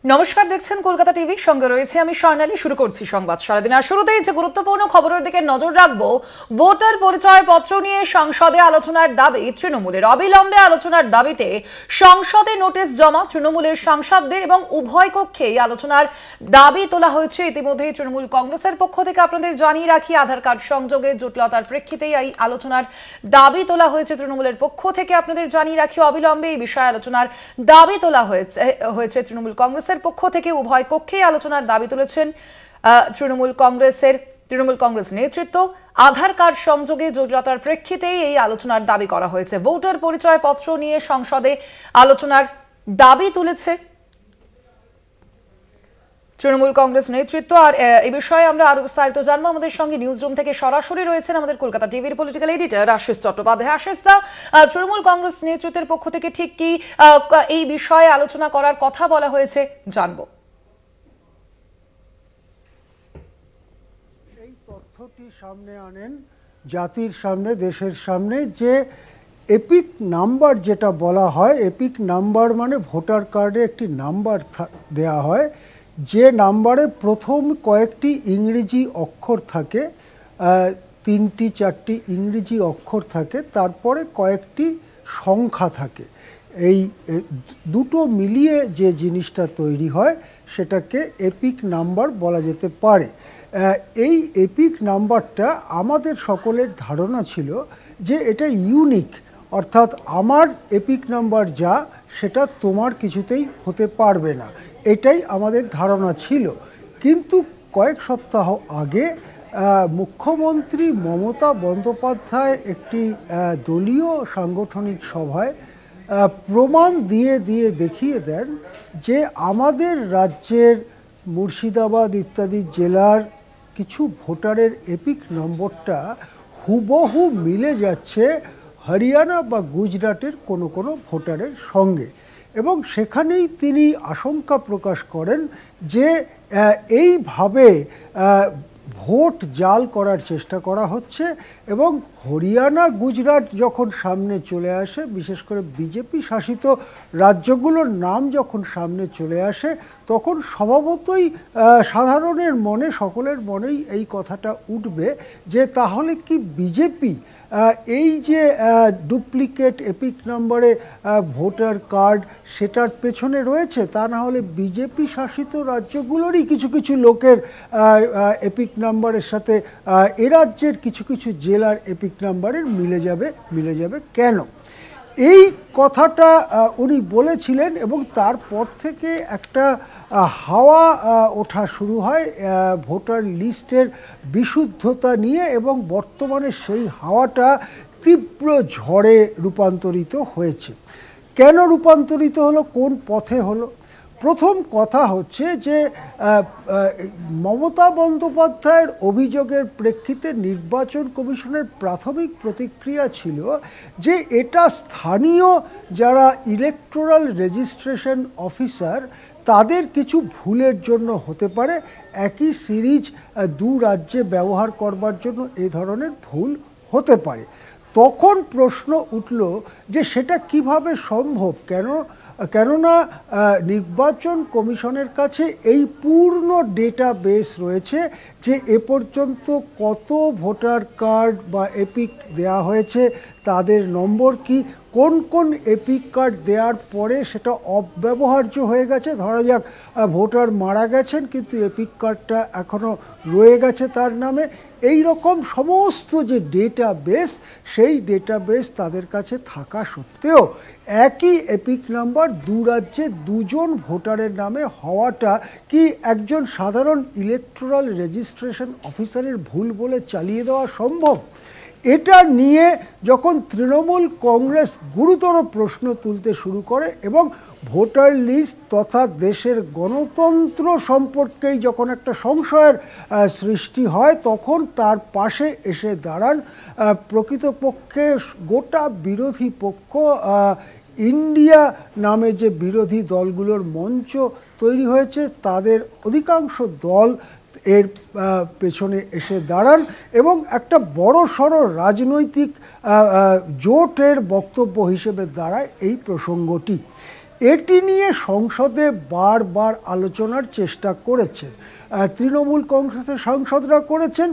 নমস্কার, দেখছেন কলকাতা টিভি, সঙ্গে রয়েছে আমি স্বর্ণালী। শুরু করছি সংবাদ সারাদিন। আর শুরুতেই যে গুরুত্বপূর্ণ খবরের দিকে নজর রাখবো, ভোটার পরিচয় পত্র নিয়ে সংসদে আলোচনার দাবি তৃণমূলের। অবিলম্বে আলোচনার দাবিতে সংসদে নোটিশ জমা তৃণমূলের সাংসদদের এবং উভয় কক্ষেই আলোচনার দাবি তোলা হয়েছে। ইতিমধ্যেই তৃণমূল কংগ্রেসের পক্ষ থেকে আপনাদের জানিয়ে রাখি, আধার কার্ড সংযোগে জটিলতার প্রেক্ষিতেই এই আলোচনার দাবি তোলা হয়েছে তৃণমূলের পক্ষ থেকে। আপনাদের জানিয়ে রাখি, অবিলম্বে এই বিষয়ে আলোচনার দাবি তোলা হয়েছে তৃণমূল কংগ্রেসের পক্ষ থেকে। উভয় কক্ষেই আলোচনার দাবি তুলেছেন তৃণমূল কংগ্রেস নেতৃত্ব। আধার কার্ড সংযোগে জটিলতার প্রেক্ষিতেই এই আলোচনার দাবি করা হয়েছে। ভোটার পরিচয় পত্র নিয়ে সংসদে আলোচনার দাবি তুলেছে তৃণমূল কংগ্রেস নেতৃত্ব। আর এই বিষয়ে আমরা আরো বিস্তারিত জানবো। আমাদের সঙ্গে নিউজ রুম থেকে সরাসরি রয়েছেন আমাদের কলকাতা টিভির পলিটিক্যাল এডিটর আশিস চট্টোপাধ্যায়। আশিস দা, তৃণমূল কংগ্রেস নেতৃত্বের পক্ষ থেকে ঠিক কি এই বিষয়ে আলোচনা করার কথা বলা হয়েছে জানবো। এই তথ্যটি সামনে আনেন জাতির সামনে, দেশের সামনে, যে এপিক নাম্বার যেটা বলা হয়, এপিক নাম্বার মানে ভোটার কার্ডে একটি নাম্বার দেয়া হয়, যে নাম্বারে প্রথম কয়েকটি ইংরেজি অক্ষর থাকে, 3টি 4টি ইংরেজি অক্ষর থাকে, তারপরে কয়েকটি সংখ্যা থাকে। এই দুটো মিলিয়ে যে জিনিসটা তৈরি হয় সেটাকে এপিক নাম্বার বলা যেতে পারে। এই এপিক নাম্বারটা আমাদের সকলের ধারণা ছিল যে এটা ইউনিক, অর্থাৎ আমার এপিক নাম্বার যা, সেটা তোমার কিছুতেই হতে পারবে না, এটাই আমাদের ধারণা ছিল। কিন্তু কয়েক সপ্তাহ আগে মুখ্যমন্ত্রী মমতা বন্দ্যোপাধ্যায় একটি দলীয় সাংগঠনিক সভায় প্রমাণ দিয়ে দেখিয়ে দেন যে আমাদের রাজ্যের মুর্শিদাবাদ ইত্যাদি জেলার কিছু ভোটারের এপিক নম্বরটা হুবহু মিলে যাচ্ছে হরিয়ানা বা গুজরাটের কোনো ভোটারের সঙ্গে। এবং সেখানেই তিনি আশঙ্কা প্রকাশ করেন যে এইভাবে ভোট জাল করার চেষ্টা করা হচ্ছে। এবং হরিয়ানা গুজরাট যখন সামনে চলে আসে, বিশেষ করে বিজেপি শাসিত রাজ্যগুলোর নাম যখন সামনে চলে আসে, তখন স্বভাবতই সাধারণের মনে, সকলের মনেই এই কথাটা উঠবে যে তাহলে কি বিজেপি এই যে ডুপ্লিকেট এপিক নম্বরে ভোটার কার্ড সেটার পেছনে রয়েছে? তা না হলে বিজেপি শাসিত রাজ্যগুলোরই কিছু কিছু লোকের এপিক নাম্বারের সাথে এ রাজ্যের কিছু কিছু জেলার এপিক নাম্বারের মিলে যাবে কেন? এই কথাটা উনি বলেছিলেন এবং তারপর থেকে একটা হাওয়া ওঠা শুরু হয় ভোটার লিস্টের বিশুদ্ধতা নিয়ে, এবং বর্তমানে সেই হাওয়াটা তীব্র ঝড়ে রূপান্তরিত হয়েছে। কেন রূপান্তরিত হলো, কোন পথে হলো? প্রথম কথা হচ্ছে যে মমতা বন্দ্যোপাধ্যায়ের অভিযোগের প্রেক্ষিতে নির্বাচন কমিশনের প্রাথমিক প্রতিক্রিয়া ছিল যে এটা স্থানীয় যারা ইলেকটোরাল রেজিস্ট্রেশন অফিসার তাদের কিছু ভুলের জন্য হতে পারে, একই সিরিজ দু রাজ্যে ব্যবহার করবার জন্য এ ধরনের ভুল হতে পারে। তখন প্রশ্ন উঠল যে সেটা কিভাবে সম্ভব, কেননা নির্বাচন কমিশনের কাছে এই পূর্ণ ডেটাবেস রয়েছে যে এ পর্যন্ত কত ভোটার কার্ড বা এপিক দেয়া হয়েছে, তাদের নম্বর কি, কোন কোন এপিক কার্ড দেওয়ার পরে সেটা অব্যবহার্য হয়ে গেছে, ধরা যাক ভোটার মারা গেছেন কিন্তু এপিক কার্ডটা এখনও রয়ে গেছে তার নামে। এই রকম সমস্ত যে ডেটাবেস, সেই ডেটাবেস তাদের কাছে থাকা সত্ত্বেও একই এপিক নাম্বার দু রাজ্যে দুজন ভোটারের নামে হওয়াটা কি একজন সাধারণ ইলেকটোরাল রেজিস্ট্রেশন অফিসারের ভুল বলে চালিয়ে দেওয়া সম্ভব? এটা নিয়ে যখন তৃণমূল কংগ্রেস গুরুতর প্রশ্ন তুলতে শুরু করে এবং ভোটার লিস্ট তথা দেশের গণতন্ত্র সম্পর্কেই যখন একটা সংশয়ের সৃষ্টি হয়, তখন তার পাশে এসে দাঁড়ান প্রকৃতপক্ষে গোটা বিরোধী পক্ষ। ইন্ডিয়া নামে যে বিরোধী দলগুলোর মঞ্চ তৈরি হয়েছে, তাদের অধিকাংশ দল এর পেছনে এসে দাঁড়ান এবং একটা বড়সড় রাজনৈতিক জোটের বক্তব্য হিসেবে দাঁড়ায় এই প্রসঙ্গটি। এটি নিয়ে সংসদে বারবার আলোচনার চেষ্টা করেছেন, তৃণমূল কংগ্রেসের সাংসদরা করেছেন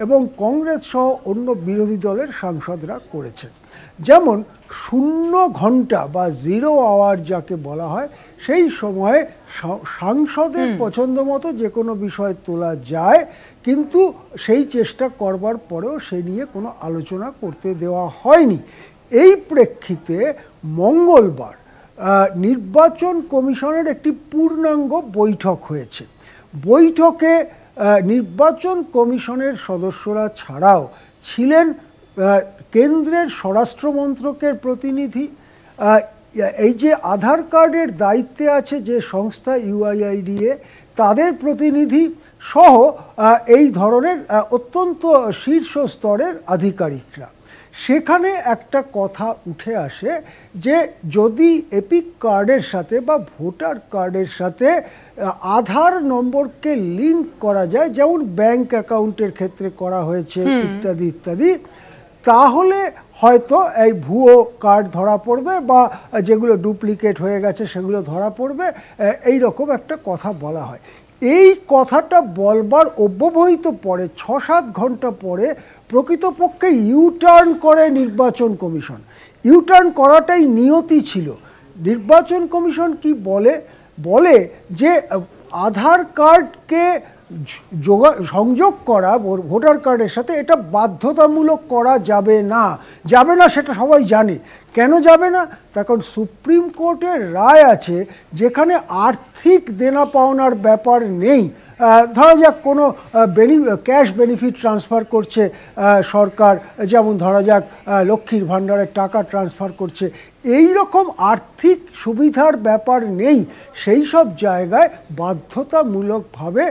এবং কংগ্রেস সহ অন্য বিরোধী দলের সাংসদরা করেছেন। যেমন 0 ঘন্টা বা 0 আওয়ার যাকে বলা হয়, সেই সময়ে সাংসদের পছন্দ মতো যে কোনো বিষয় তোলা যায়, কিন্তু সেই চেষ্টা করবার পরেও সে নিয়ে কোনো আলোচনা করতে দেওয়া হয়নি। এই প্রেক্ষিতে মঙ্গলবার নির্বাচন কমিশনের একটি পূর্ণাঙ্গ বৈঠক হয়েছে। বৈঠকে নির্বাচন কমিশনের সদস্যরা ছাড়াও ছিলেন কেন্দ্রের স্বরাষ্ট্র মন্ত্রকের প্রতিনিধি, এই যে আধার কার্ডের দায়িত্বে আছে যে সংস্থা UIDAI, তাদের প্রতিনিধি সহ এই ধরনের অত্যন্ত শীর্ষ স্তরের আধিকারিকরা। সেখানে একটা কথা উঠে আসে যে যদি এপিক কার্ডের সাথে বা ভোটার কার্ডের সাথে আধার নম্বরকে লিঙ্ক করা যায়, যেমন ব্যাংক অ্যাকাউন্টের ক্ষেত্রে করা হয়েছে ইত্যাদি ইত্যাদি, তাহলে হয়তো এই ভুয়ো কার্ড ধরা পড়বে বা যেগুলো ডুপ্লিকেট হয়ে গেছে সেগুলো ধরা পড়বে, এই রকম একটা কথা বলা হয়। এই কথাটা বলবার অব্যবহিত পরে 6-7 ঘন্টা পরে প্রকৃতপক্ষে ইউটার্ন করে নির্বাচন কমিশন। ইউটার্ন করাটাই নিয়তি ছিল। নির্বাচন কমিশন কি বলে যে আধার কার্ডকে সংযোগ করা ভোটার কার্ডের সাথে এটা বাধ্যতামূলক করা যাবে না। সেটা সবাই জানে। কেন যাবে না? তার কারণ সুপ্রিম কোর্টের রায় আছে যেখানে আর্থিক দেনা পাওনার ব্যাপার নেই। ধরা যাক কোনো ক্যাশ বেনিফিট ট্রান্সফার করছে সরকার, যেমন ধরা যাক লক্ষ্মীর ভাণ্ডারের টাকা ট্রান্সফার করছে, এই রকম আর্থিক সুবিধার ব্যাপার নেই। সেই সব জায়গায় বাধ্যতামূলকভাবে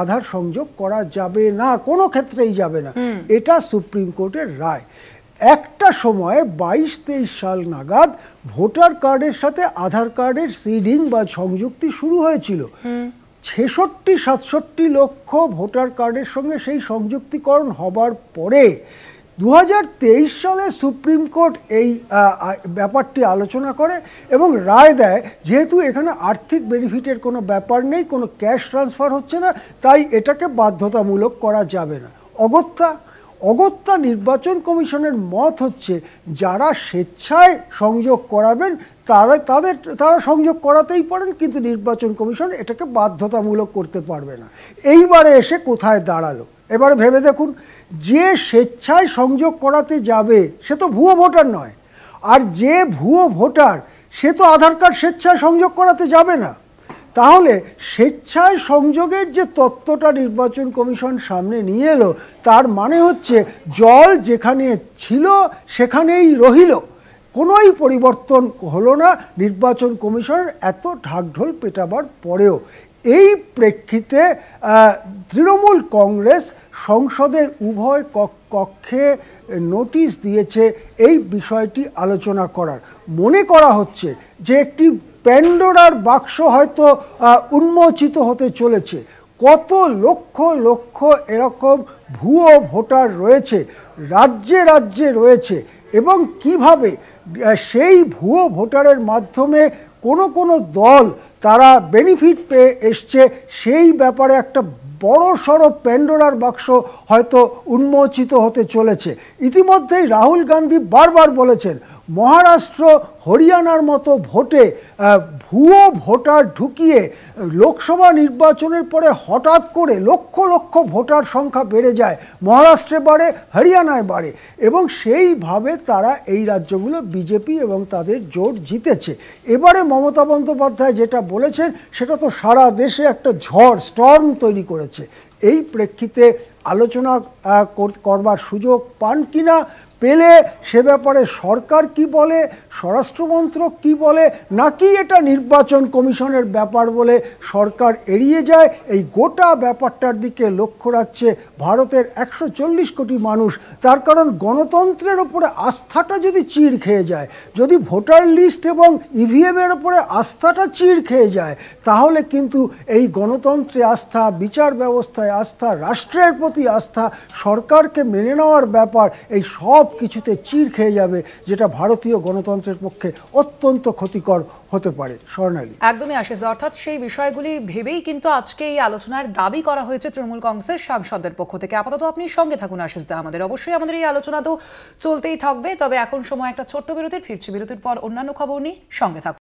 আধার সংযোগ করা যাবে না, কোনো ক্ষেত্রেই যাবে না। এটা সুপ্রিম কোর্টের রায়। একটা সময় 22-23 সাল নাগাদ ভোটার কার্ডের সাথে আধার কার্ডের সিডিং বা সংযুক্তি শুরু হয়েছিল। 66-67 লক্ষ ভোটার কার্ডের সঙ্গে সেই সংযুক্তিকরণ হবার পরে 2023 সালে সুপ্রিম কোর্ট এই ব্যাপারটি আলোচনা করে এবং রায় দেয় যেহেতু এখানে আর্থিক বেনিফিটের কোনো ব্যাপার নেই, কোনো ক্যাশ ট্রান্সফার হচ্ছে না, তাই এটাকে বাধ্যতামূলক করা যাবে না। অগত্যা নির্বাচন কমিশনের মত হচ্ছে যারা স্বেচ্ছায় সংযোগ করাবেন তারা সংযোগ করাতেই পারেন, কিন্তু নির্বাচন কমিশন এটাকে বাধ্যতামূলক করতে পারবে না। এইবারে এসে কোথায় দাঁড়ালো? এবারে ভেবে দেখুন, যে স্বেচ্ছায় সংযোগ করাতে যাবে সে তো ভুয়ো ভোটার নয়, আর যে ভুয়ো ভোটার সে তো আধার কার্ড স্বেচ্ছায় সংযোগ করাতে যাবে না। তাহলে স্বেচ্ছায় সংযোগের যে তত্ত্বটা নির্বাচন কমিশন সামনে নিয়ে এলো, তার মানে হচ্ছে জল যেখানে ছিল সেখানেই রহিল, কোনোই পরিবর্তন হলো না নির্বাচন কমিশনের এত ঢাকঢোল পেটাবার পরেও। এই প্রেক্ষিতে তৃণমূল কংগ্রেস সংসদের উভয় কক্ষে নোটিশ দিয়েছে এই বিষয়টি আলোচনা করার। মনে করা হচ্ছে যে একটি প্যান্ডোরার বাক্স হয়তো উন্মোচিত হতে চলেছে। কত লক্ষ লক্ষ এরকম ভুয়ো ভোটার রয়েছে, রাজ্যে রাজ্যে রয়েছে, এবং কিভাবে সেই ভুয়ো ভোটারের মাধ্যমে কোনো দল তারা বেনিফিট পেয়ে এসছে, সেই ব্যাপারে একটা বড়সড় প্যান্ডোরার বাক্স হয়তো উন্মোচিত হতে চলেছে। ইতিমধ্যেই রাহুল গান্ধী বারবার বলেছেন মহারাষ্ট্র হরিয়ানার মতো ভোটে ভুয়ো ভোটার ঢুকিয়ে লোকসভা নির্বাচনের পরে হঠাৎ করে লক্ষ লক্ষ ভোটার সংখ্যা বেড়ে যায়, মহারাষ্ট্রে বাড়ে, হরিয়ানায় বাড়ে, এবং সেইভাবে তারা এই রাজ্যগুলো বিজেপি এবং তাদের জোট জিতেছে। এবারে মমতা বন্দ্যোপাধ্যায় যেটা বলেছেন সেটা তো সারা দেশে একটা স্টর্ম তৈরি করেছে। এই প্রেক্ষিতে আলোচনা করবার সুযোগ পান কিনা, পেলে সে ব্যাপারে সরকার কি বলে, স্বরাষ্ট্রমন্ত্রক কি বলে, নাকি এটা নির্বাচন কমিশনের ব্যাপার বলে সরকার এড়িয়ে যায়, এই গোটা ব্যাপারটার দিকে লক্ষ্য রাখছে ভারতের 140 কোটি মানুষ। তার কারণ গণতন্ত্রের ওপরে আস্থাটা যদি চিড় খেয়ে যায়, যদি ভোটার লিস্ট এবং ইভিএমের ওপরে আস্থাটা চিড় খেয়ে যায়, তাহলে কিন্তু এই গণতন্ত্রে আস্থা, বিচার ব্যবস্থায় আস্থা, রাষ্ট্রের প্রতি আস্থা, সরকারকে মেনে নেওয়ার ব্যাপার, এই সব কিছুতে চিড় খেয়ে যাবে, যেটা ভারতীয় গণতন্ত্রের পক্ষে অত্যন্ত ক্ষতিকর হতে পারে। স্বর্ণালী, একদমই আশিস, অর্থাৎ সেই বিষয়গুলি ভেবেই কিন্তু আজকে এই আলোচনার দাবি করা হয়েছে তৃণমূল কংগ্রেসের সাংসদদের পক্ষ থেকে। আপাতত আপনি সঙ্গে থাকুন আশিস দা, অবশ্যই আমাদের এই আলোচনা তো চলতেই থাকবে। তবে এখন সময় একটা ছোট্ট বিরতির, ফিরছি বিরতির পর অন্যান্য খবর নিয়ে, সঙ্গে থাকুন।